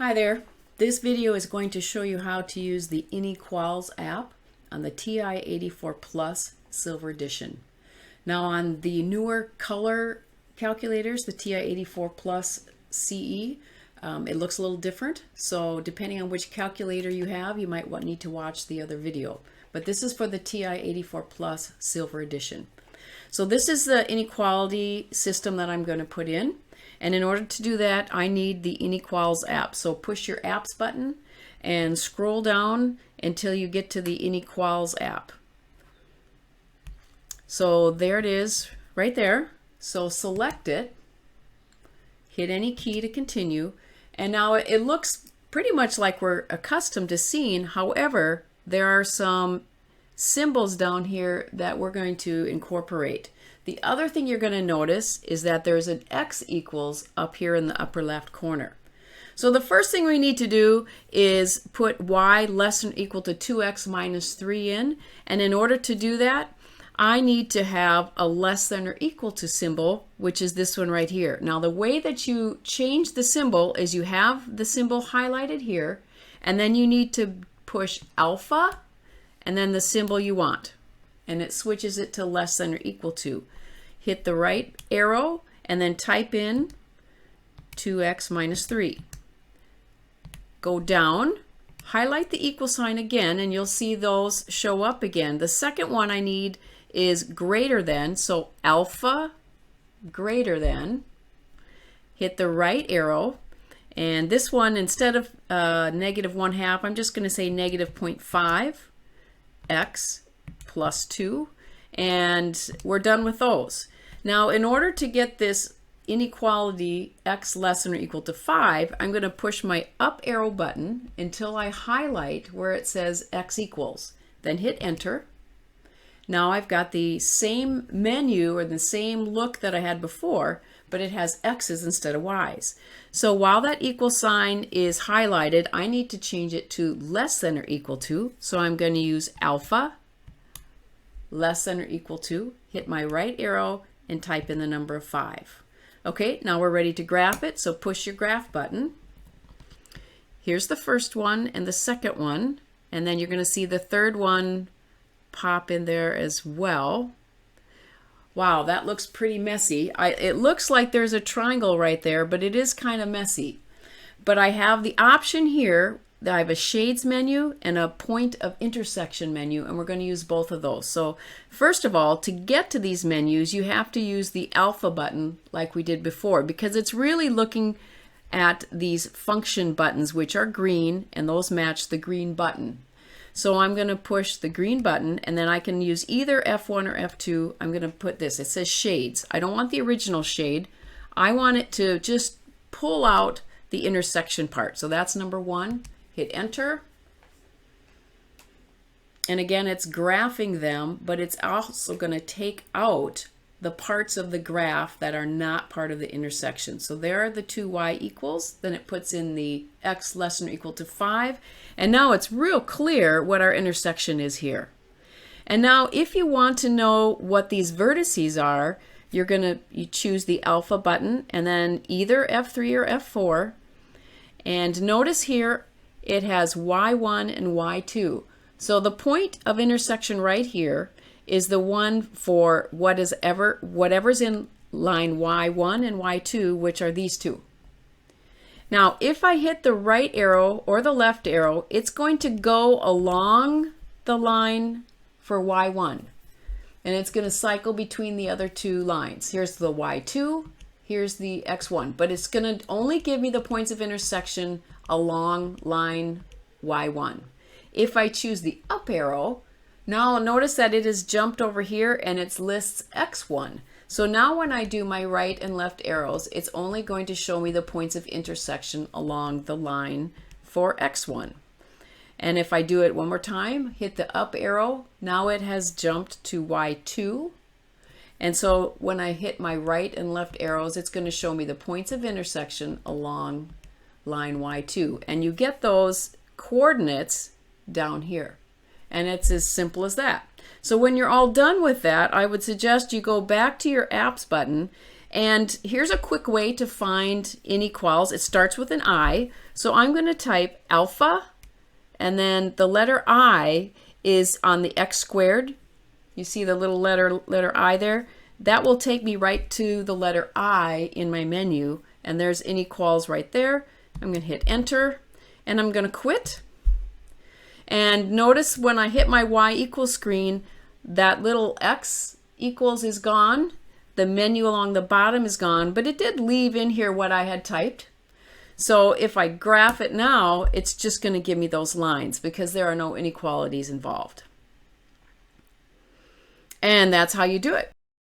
Hi there. This video is going to show you how to use the Inequalz app on the TI-84 Plus Silver Edition. Now on the newer color calculators, the TI-84 Plus CE, it looks a little different. So depending on which calculator you have, you might need to watch the other video. But this is for the TI-84 Plus Silver Edition. So this is the inequality system that I'm going to put in. And in order to do that, I need the Inequalz app. So push your apps button and scroll down until you get to the Inequalz app. So there it is right there. So select it, hit any key to continue. And now it looks pretty much like we're accustomed to seeing. However, there are some symbols down here that we're going to incorporate. The other thing you're going to notice is that there's an x equals up here in the upper left corner. So the first thing we need to do is put y less than or equal to 2x minus 3 in. And in order to do that, I need to have a less than or equal to symbol, which is this one right here. Now the way that you change the symbol is you have the symbol highlighted here, and then you need to push alpha and then the symbol you want. And it switches it to less than or equal to. Hit the right arrow and then type in 2x minus 3. Go down, highlight the equal sign again, and you'll see those show up again. The second one I need is greater than, so alpha greater than. Hit the right arrow, and this one, instead of negative 1/2, I'm just going to say negative 0.5 x plus 2, and we're done with those. Now in order to get this inequality x less than or equal to 5, I'm going to push my up arrow button until I highlight where it says x equals. Then hit enter. Now I've got the same menu or the same look that I had before, but it has x's instead of y's. So while that equal sign is highlighted, I need to change it to less than or equal to. So I'm going to use alpha less than or equal to, hit my right arrow and type in the number 5. Okay, now we're ready to graph it, so push your graph button. Here's the first one and the second one, and then you're going to see the third one pop in there as well. Wow, that looks pretty messy. It looks like there's a triangle right there, but it is kind of messy. But I have the option here. I have a shades menu and a point of intersection menu, and we're going to use both of those. So first of all, to get to these menus, you have to use the alpha button like we did before, because it's really looking at these function buttons, which are green, and those match the green button. So I'm going to push the green button, and then I can use either F1 or F2. I'm going to put this. It says shades. I don't want the original shade. I want it to just pull out the intersection part. So that's number 1. Hit enter. And again, it's graphing them, but it's also going to take out the parts of the graph that are not part of the intersection. So there are the two y equals. Then it puts in the x less than or equal to 5. And now it's real clear what our intersection is here. And now if you want to know what these vertices are, you choose the alpha button and then either F3 or F4. And notice here it has y1 and y2. So the point of intersection right here is the one for whatever's in line y1 and y2, which are these two. Now if I hit the right arrow or the left arrow, it's going to go along the line for y1, and it's going to cycle between the other two lines. Here's the y2, here's the x1, but it's going to only give me the points of intersection along line y1. If I choose the up arrow, now notice that it has jumped over here and it lists x1. So now when I do my right and left arrows, it's only going to show me the points of intersection along the line for x1. And if I do it one more time, hit the up arrow, now it has jumped to y2. And so when I hit my right and left arrows, it's going to show me the points of intersection along line y2. And you get those coordinates down here. And it's as simple as that. So when you're all done with that, I would suggest you go back to your apps button And here's a quick way to find inequalz. It starts with an I. So I'm going to type alpha, and then the letter I is on the x squared. You see the little letter I there? That will take me right to the letter I in my menu, and there's inequalz right there. I'm going to hit enter, and I'm going to quit. And notice when I hit my y equals screen, that little x equals is gone. The menu along the bottom is gone, but it did leave in here what I had typed. So if I graph it now, it's just going to give me those lines because there are no inequalities involved. And that's how you do it.